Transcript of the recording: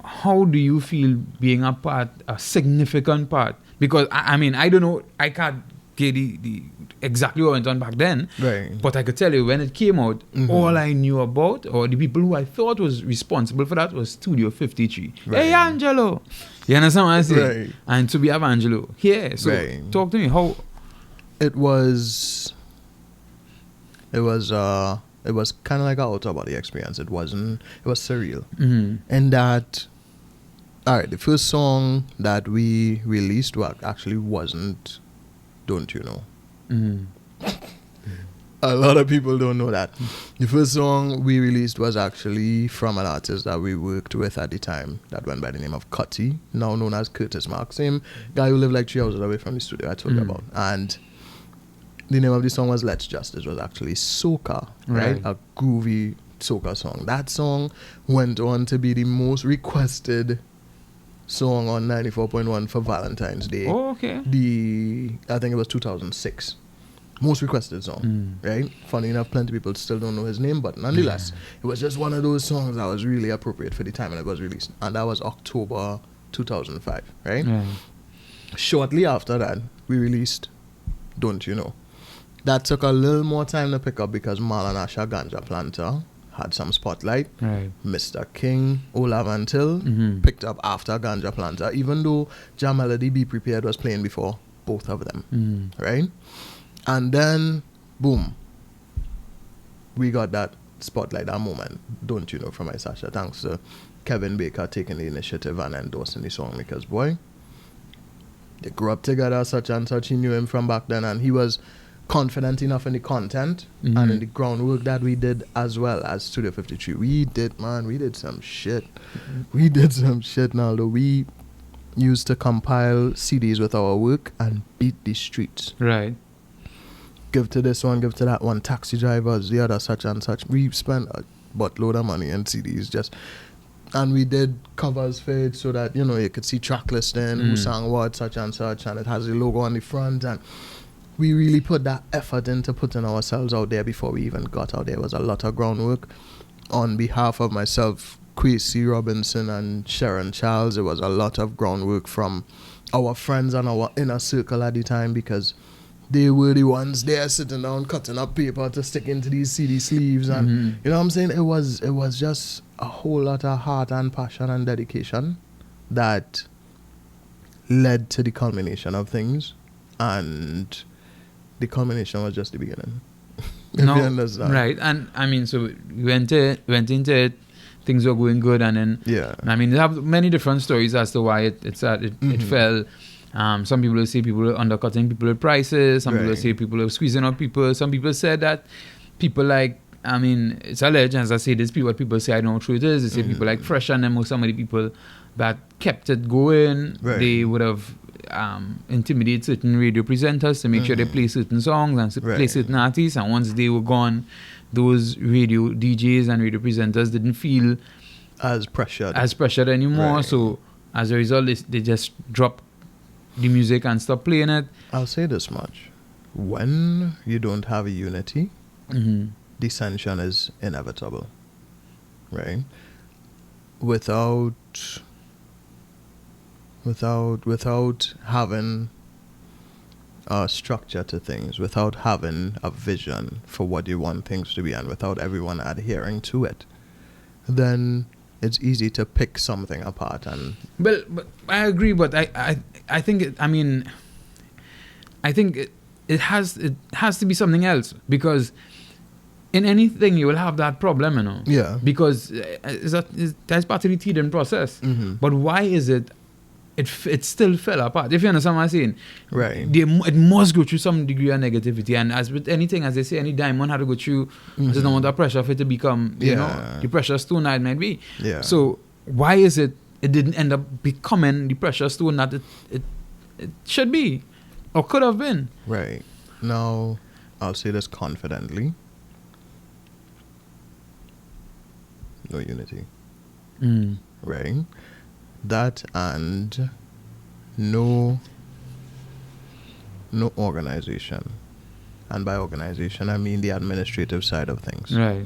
how do you feel being a significant part? Because I mean, I don't know, I can't get the exactly what went on back then, Right. but I could tell you when it came out, all I knew about, or the people who I thought was responsible for that, was Studio 53. Right. Hey, Angelo! You understand what I'm saying? Right. And to be have Angelo here. So Right. talk to me, how... It was kind of like an out-of-body experience. It was surreal. And that, all right, the first song that we released actually wasn't Don't You Know. A lot of people don't know that. The first song we released was actually from an artist that we worked with at the time that went by the name of Cutty, now known as Curtis Mark. Same guy who lived like 3 houses away from the studio I told you about. And the name of the song was Let's Justice. Was actually soca, right? A groovy soca song. That song went on to be the most requested song on 94.1 for Valentine's Day. Oh, okay. I think it was 2006. Most requested song, right? Funny enough, plenty of people still don't know his name, but nonetheless, it was just one of those songs that was really appropriate for the time when it was released. And that was October 2005, right? Shortly after that, we released Don't You Know. That took a little more time to pick up because Marlon Asha Ganja Planter had some spotlight. Right. Mr. King, Olav Until picked up after Ganja Planter, even though Jam Melody Be Prepared was playing before both of them, right? And then, boom, we got that spotlight, that moment, Don't You Know, from my Sasha. Thanks to Kevin Baker taking the initiative and endorsing the song because, boy, they grew up together, such and such. He knew him from back then, and he was confident enough in the content and in the groundwork that we did as well as Studio 53. We did some shit. We did some shit now, though. We used to compile CDs with our work and beat the streets. Right. Give to this one, give to that one, taxi drivers, the other such and such. We spent a buttload of money on CDs and we did covers for it so that, you could see track listing, who sang what, such and such, and it has the logo on the front, and we really put that effort into putting ourselves out there before we even got out there. It was a lot of groundwork on behalf of myself, Quincy Robinson, and Sharon Charles. It was a lot of groundwork from our friends and our inner circle at the time because they were the ones there sitting down cutting up paper to stick into these CD sleeves, and you know what I'm saying? It was just a whole lot of heart and passion and dedication that led to the culmination of things, and the culmination was just the beginning. If you understand. Right. And I mean, so we went into it, things were going good, and then I mean, they have many different stories as to why it fell. Some people will say people are undercutting people with prices. Some people will say people are squeezing up people. Some people said that people like, I mean, it's alleged, as I say this, what people say, I don't know how true it is. They say people like Fresh and them, or some of the people that kept it going, they would have intimidated certain radio presenters to make sure they play certain songs and play certain artists. And once they were gone, those radio DJs and radio presenters didn't feel as pressured anymore. Right. So as a result, they just dropped the music and stop playing it. I'll say this much: when you don't have a unity, dissension is inevitable, right? Without having a structure to things, without having a vision for what you want things to be, and without everyone adhering to it, then it's easy to pick something apart. And but I agree, but I think it has to be something else, because in anything you will have that problem, Yeah. Because that's part of the teething process. But why is it still fell apart? If you understand what I'm saying, right? It must go through some degree of negativity, and as with anything, as they say, any diamond had to go through a certain amount of pressure for it to become, you know, the precious stone that it might be. Yeah. So why is it didn't end up becoming the precious stone that it should be, or could have been? Right. Now, I'll say this confidently: no unity. Right. That and no organization. And by organization, I mean the administrative side of things. Right.